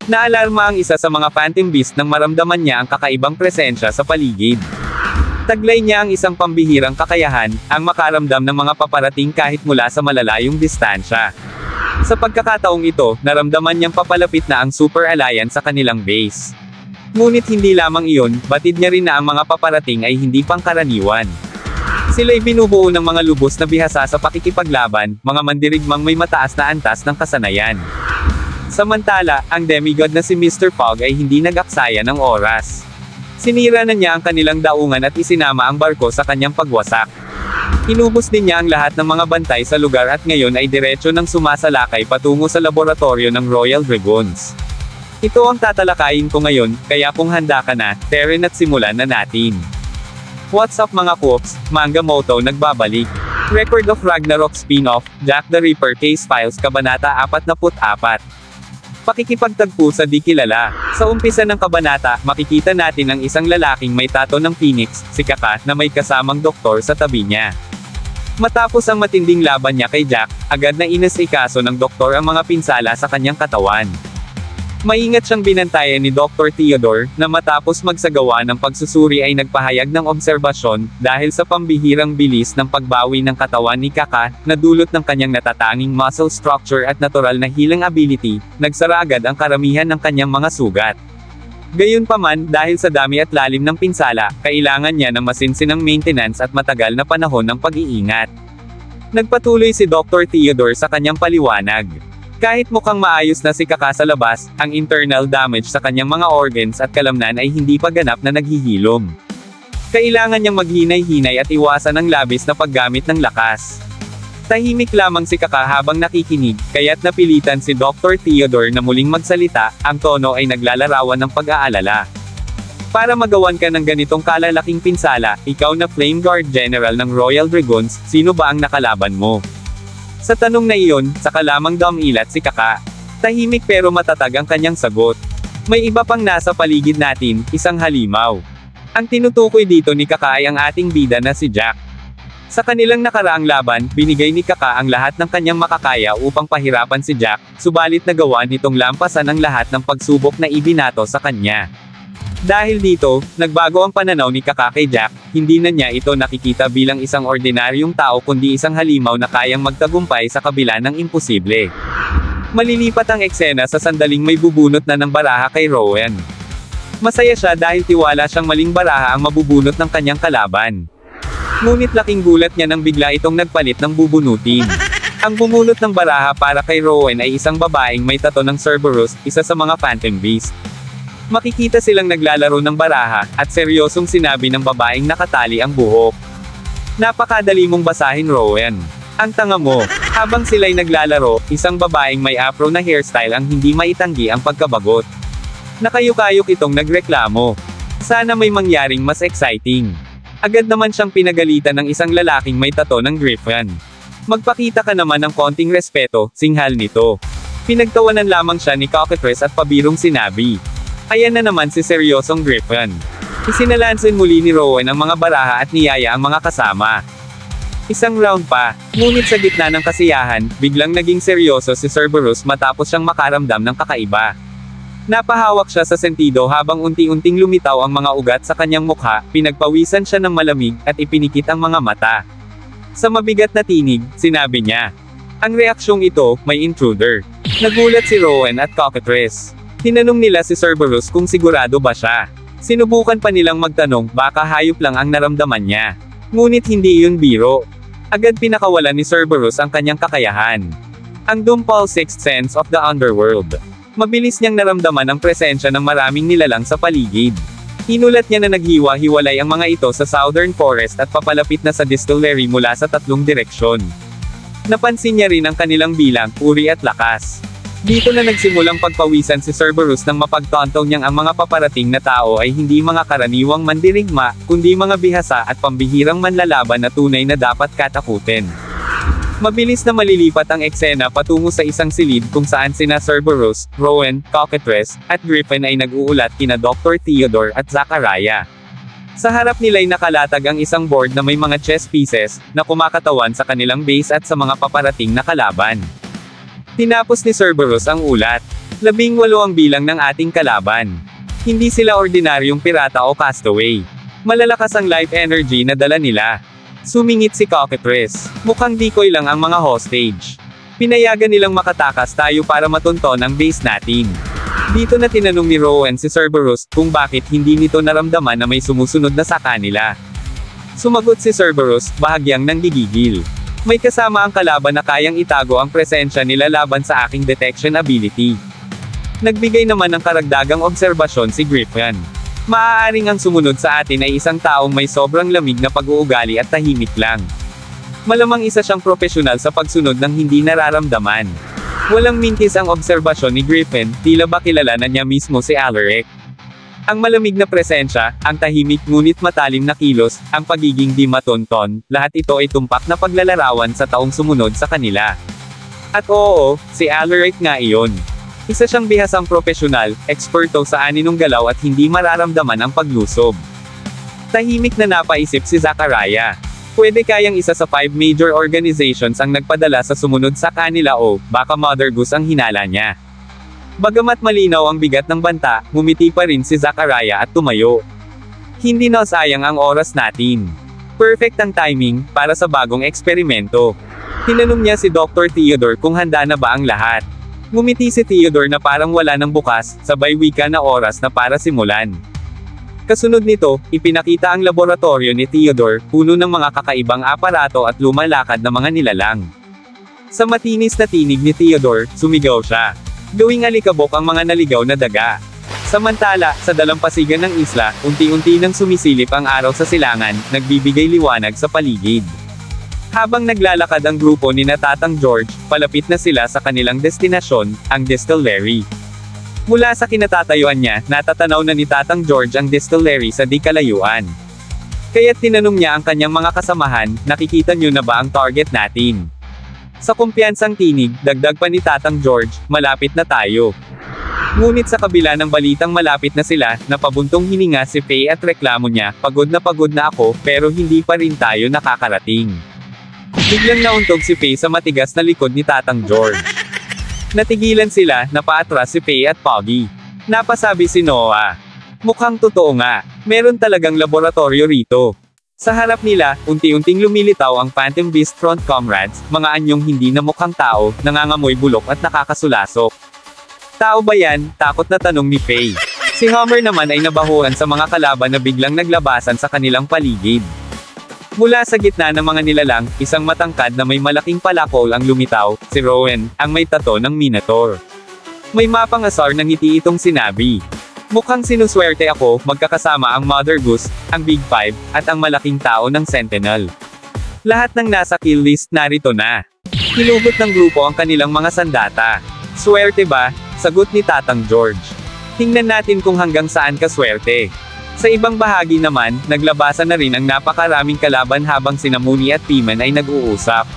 Naalarma ang isa sa mga Phantom Beast nang maramdaman niya ang kakaibang presensya sa paligid. Taglay niya ang isang pambihirang kakayahan, ang makaramdam ng mga paparating kahit mula sa malalayong distansya. Sa pagkakataong ito, naramdaman niyang papalapit na ang Super Alliance sa kanilang base. Ngunit hindi lamang iyon, batid niya rin na ang mga paparating ay hindi pangkaraniwan. Sila'y binubuo ng mga lubos na bihasa sa pakikipaglaban, mga mandirigmang may mataas na antas ng kasanayan. Samantala, ang demigod na si Mr. Fogg ay hindi nag-aksaya ng oras. Sinira na niya ang kanilang daungan at isinama ang barko sa kanyang pagwasak. Inubos din niya ang lahat ng mga bantay sa lugar at ngayon ay diretso ng sumasalakay patungo sa laboratorio ng Royal Dragoons. Ito ang tatalakayin ko ngayon, kaya kung handa ka na, Terren at simulan na natin. What's up mga Coops, Manga Moto nagbabalik. Record of Ragnarok spin-off, Jack the Ripper Case Files Kabanata 44. Pakikipagtagpo sa di kilala. Sa umpisa ng kabanata, makikita natin ang isang lalaking may tato ng Phoenix, si Kaka, na may kasamang doktor sa tabi niya. Matapos ang matinding laban niya kay Jack, agad na inasikaso ng doktor ang mga pinsala sa kanyang katawan. Maingat siyang binantayan ni Dr. Theodore, na matapos magsagawa ng pagsusuri ay nagpahayag ng obserbasyon, dahil sa pambihirang bilis ng pagbawi ng katawan ni Kaka, na dulot ng kanyang natatanging muscle structure at natural na healing ability, nagsara agad ang karamihan ng kanyang mga sugat. Gayunpaman, dahil sa dami at lalim ng pinsala, kailangan niya ng masinsinang maintenance at matagal na panahon ng pag-iingat. Nagpatuloy si Dr. Theodore sa kanyang paliwanag. Kahit mukhang maayos na si Kaka sa labas, ang internal damage sa kanyang mga organs at kalamnan ay hindi pa ganap na naghihilom. Kailangan niyang maghinay-hinay at iwasan ang labis na paggamit ng lakas. Tahimik lamang si Kaka habang nakikinig, kaya't napilitan si Dr. Theodore na muling magsalita, ang tono ay naglalarawan ng pag-aalala. Para magawan ka ng ganitong kalalaking pinsala, ikaw na Flame Guard General ng Royal Dragoons, sino ba ang nakalaban mo? Sa tanong na iyon, saka lamang dumilat si Kaka. Tahimik pero matatag ang kanyang sagot. May iba pang nasa paligid natin, isang halimaw. Ang tinutukoy dito ni Kaka ay ang ating bida na si Jack. Sa kanilang nakaraang laban, binigay ni Kaka ang lahat ng kanyang makakaya upang pahirapan si Jack, subalit nagawa nitong lampasan ang lahat ng pagsubok na ibinato sa kanya. Dahil dito, nagbago ang pananaw ni Kaka kay Jack, hindi na niya ito nakikita bilang isang ordinaryong tao kundi isang halimaw na kayang magtagumpay sa kabila ng imposible. Malilipat ang eksena sa sandaling may bubunot na ng baraha kay Rowan. Masaya siya dahil tiwala siyang maling baraha ang mabubunot ng kanyang kalaban. Ngunit laking gulat niya nang bigla itong nagpalit ng bubunutin. Ang bumunot ng baraha para kay Rowan ay isang babaeng may tato ng Cerberus, isa sa mga Phantom Beast. Makikita silang naglalaro ng baraha, at seryosong sinabi ng babaeng nakatali ang buhok. Napakadali mong basahin Rowan. Ang tanga mo. Habang sila'y naglalaro, isang babaeng may afro na hairstyle ang hindi maitanggi ang pagkabagot. Nakayukayok itong nagreklamo. Sana may mangyaring mas exciting. Agad naman siyang pinagalitan ng isang lalaking may tato ng Griffin. Magpakita ka naman ng konting respeto, singhal nito. Pinagtawanan lamang siya ni Cockatrice at pabirong sinabi. Ayan na naman si seryosong Griffin. Isinalansin muli ni Rowan ang mga baraha at niyaya ang mga kasama. Isang round pa, ngunit sa gitna ng kasiyahan, biglang naging seryoso si Cerberus matapos siyang makaramdam ng kakaiba. Napahawak siya sa sentido habang unti-unting lumitaw ang mga ugat sa kanyang mukha, pinagpawisan siya ng malamig, at ipinikit ang mga mata. Sa mabigat na tinig, sinabi niya. Ang reaksyong ito, may intruder. Nagulat si Rowan at Cockatrice. Tinanong nila si Cerberus kung sigurado ba siya. Sinubukan pa nilang magtanong, baka hayop lang ang naramdaman niya. Ngunit hindi iyon biro. Agad pinakawalan ni Cerberus ang kanyang kakayahan. Ang Dumpal Sixth Sense of the Underworld. Mabilis niyang naramdaman ang presensya ng maraming nilalang sa paligid. Hinulat niya na naghiwa-hiwalay ang mga ito sa Southern Forest at papalapit na sa distillery mula sa tatlong direksyon. Napansin niya rin ang kanilang bilang, uri at lakas. Dito na nagsimulang pagpawisan si Cerberus nang mapagtanto niyang ang mga paparating na tao ay hindi mga karaniwang mandirigma, kundi mga bihasa at pambihirang manlalaban na tunay na dapat katakutin. Mabilis na malilipat ang eksena patungo sa isang silid kung saan sina Cerberus, Rowan, Cockatrice, at Griffin ay nag-uulat kina Dr. Theodore at Zachariah. Sa harap nila'y nakalatag ang isang board na may mga chess pieces, na kumakatawan sa kanilang base at sa mga paparating na kalaban. Tinapos ni Cerberus ang ulat. 18 ang bilang ng ating kalaban. Hindi sila ordinaryong pirata o castaway. Malalakas ang life energy na dala nila. Sumingit si Cockatrice. Mukhang decoy lang ang mga hostage. Pinayagan nilang makatakas tayo para matunton ang base natin. Dito na tinanong ni Rowan si Cerberus kung bakit hindi nito naramdaman na may sumusunod na sa kanila. Sumagot si Cerberus, bahagyang nanggigigil. May kasama ang kalaban na kayang itago ang presensya nila laban sa aking detection ability. Nagbigay naman ng karagdagang obserbasyon si Griffin. Maaaring ang sumunod sa atin ay isang taong may sobrang lamig na pag-uugali at tahimik lang. Malamang isa siyang propesyonal sa pagsunod ng hindi nararamdaman. Walang mintis ang obserbasyon ni Griffin, tila ba kilala na niya mismo si Alaric. Ang malamig na presensya, ang tahimik ngunit matalim na kilos, ang pagiging di matonton, lahat ito ay tumpak na paglalarawan sa taong sumunod sa kanila. At oo, si Alaric nga iyon. Isa siyang bihasang propesyonal, eksperto sa aninong galaw at hindi mararamdaman ang paglusob. Tahimik na napaisip si Zachariah. Pwede kayang isa sa 5 major organizations ang nagpadala sa sumunod sa kanila o, baka Mother Goose ang hinala niya. Bagamat malinaw ang bigat ng banta, ngumiti pa rin si Zachariah at tumayo. Hindi na sayang ang oras natin. Perfect ang timing, para sa bagong eksperimento. Tinanong niya si Dr. Theodore kung handa na ba ang lahat. Ngumiti si Theodore na parang wala nang bukas, sabay wika na oras na para simulan. Kasunod nito, ipinakita ang laboratorio ni Theodore, puno ng mga kakaibang aparato at lumalakad na mga nilalang. Sa matinis na tinig ni Theodore, sumigaw siya. Gawing alikabok ang mga naligaw na daga. Samantala, sa dalampasigan ng isla, unti-unti nang sumisilip ang araw sa silangan, nagbibigay liwanag sa paligid. Habang naglalakad ang grupo ni Tatang George, palapit na sila sa kanilang destinasyon, ang distillery. Mula sa kinatatayuan niya, natatanaw na ni Tatang George ang distillery sa di kalayuan. Kaya't tinanong niya ang kanyang mga kasamahan, nakikita niyo na ba ang target natin? Sa kumpiyansang tinig, dagdag pa ni Tatang George, malapit na tayo. Ngunit sa kabila ng balitang malapit na sila, napabuntong hininga si Faye at reklamo niya, pagod na ako, pero hindi pa rin tayo nakakarating. Biglang nauntog si Faye sa matigas na likod ni Tatang George. Natigilan sila, napaatras si Faye at Poggy. Napasabi si Noah. Mukhang totoo nga, meron talagang laboratorio rito. Sa harap nila, unti-unting lumilitaw ang Phantom Beast Front Comrades, mga anyong hindi na mukhang tao, nangangamoy bulok at nakakasulasok. Tao ba yan? Takot na tanong ni Faye. Si Homer naman ay nabahuan sa mga kalaban na biglang naglabasan sa kanilang paligid. Mula sa gitna ng mga nilalang, isang matangkad na may malaking palakol ang lumitaw, si Rowan, ang may tato ng Minotaur. May mapangasar ng ngiti itong sinabi. Mukhang sinuswerte ako, magkakasama ang Mother Goose, ang Big Five, at ang malaking tao ng Sentinel. Lahat ng nasa kill list narito na. Hinugot ng grupo ang kanilang mga sandata. Swerte ba? Sagot ni Tatang George. Tingnan natin kung hanggang saan ka swerte. Sa ibang bahagi naman, naglabasan na rin ang napakaraming kalaban habang sina Mooney at Piman ay nag-uusap.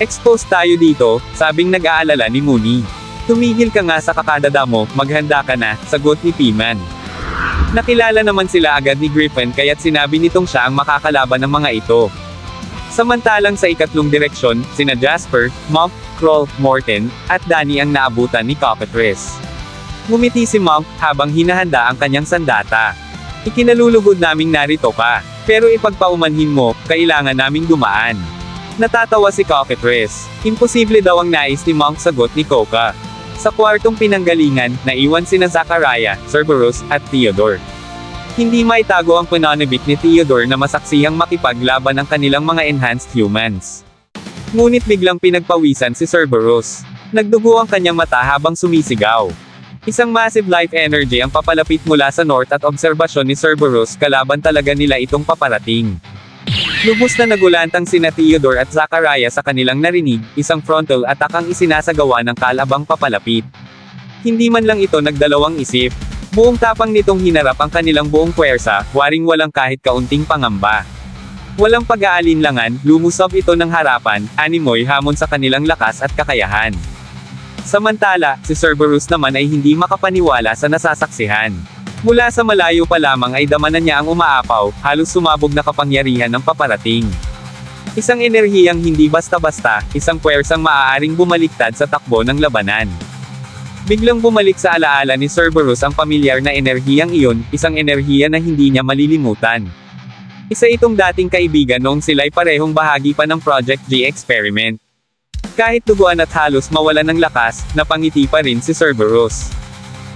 Exposed tayo dito, sabing nag-aalala ni Mooney. Tumigil ka nga sa kakadada mo, maghanda ka na, sagot ni Piman. Nakilala naman sila agad ni Griffin kaya't sinabi nitong siya ang makakalaban ng mga ito. Samantalang sa ikatlong direksyon, sina Jasper, Monk, Kroll, Morten, at Danny ang naabutan ni Cockatrice. Ngumiti si Monk habang hinahanda ang kanyang sandata. Ikinalulugod naming narito ka, pero ipagpaumanhin mo, kailangan naming dumaan. Natatawa si Cockatrice. Imposible daw ang nais ni Monk, sagot ni Coca. Sa kwartong pinanggalingan, naiwan sina Zachariah, Cerberus, at Theodore. Hindi maitago ang pananabik ni Theodore na masaksihang makipaglaban ang kanilang mga enhanced humans. Ngunit biglang pinagpawisan si Cerberus. Nagdugo ang kanyang mata habang sumisigaw. Isang massive life energy ang papalapit mula sa north at obserbasyon ni Cerberus, kalaban talaga nila itong paparating. Lubos na nagulantang sina Theodore at Zachariah sa kanilang narinig, isang frontal attack ang isinasagawa ng kalabang papalapit. Hindi man lang ito nagdalawang isip. Buong tapang nitong hinarap ang kanilang buong puwersa, waring walang kahit kaunting pangamba. Walang pag-aalinlangan, lumusab ito ng harapan, animoy hamon sa kanilang lakas at kakayahan. Samantala, si Cerberus naman ay hindi makapaniwala sa nasasaksihan. Mula sa malayo pa lamang ay dama na niya ang umaapaw, halos sumabog na kapangyarihan ng paparating. Isang enerhiyang hindi basta-basta, isang puwersang maaaring bumaliktad sa takbo ng labanan. Biglang bumalik sa alaala ni Cerberus ang pamilyar na enerhiyang iyon, isang enerhiya na hindi niya malilimutan. Isa itong dating kaibigan noong sila'y parehong bahagi pa ng Project G experiment. Kahit duguan at halos mawalan ng lakas, napangiti pa rin si Cerberus.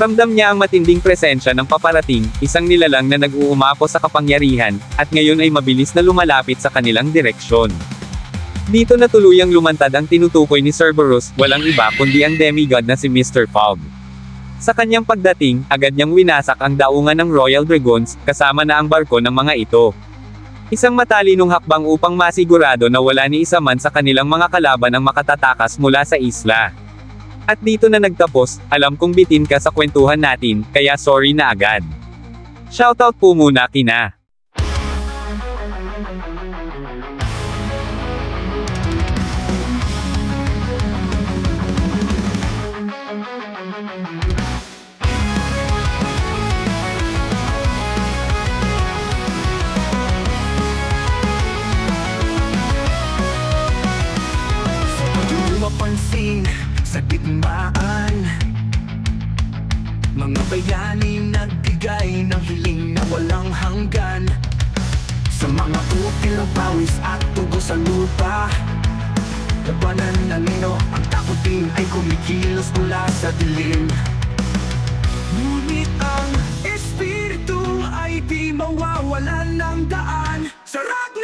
Ramdam niya ang matinding presensya ng paparating, isang nilalang na nag-uumapo sa kapangyarihan, at ngayon ay mabilis na lumalapit sa kanilang direksyon. Dito na tuluyang lumantad ang tinutukoy ni Cerberus, walang iba kundi ang demigod na si Mr. Fogg. Sa kanyang pagdating, agad niyang winasak ang daungan ng Royal Dragoons, kasama na ang barko ng mga ito. Isang matalinong hakbang upang masigurado na wala ni isa man sa kanilang mga kalaban ang makatatakas mula sa isla. At dito na nagtapos, alam kong bitin ka sa kwentuhan natin, kaya sorry na agad. Shoutout po muna kina mapansin sa digmaan, mga bayani nagbigay ng hiling na walang hanggan. Sa mga ukil ng pawis at tugo sa lupa, labanan na nino, ang takutin ay kumikilos mula sa dilim. Ngunit ang espiritu ay di mawawalan ng daan sa Ragnarok.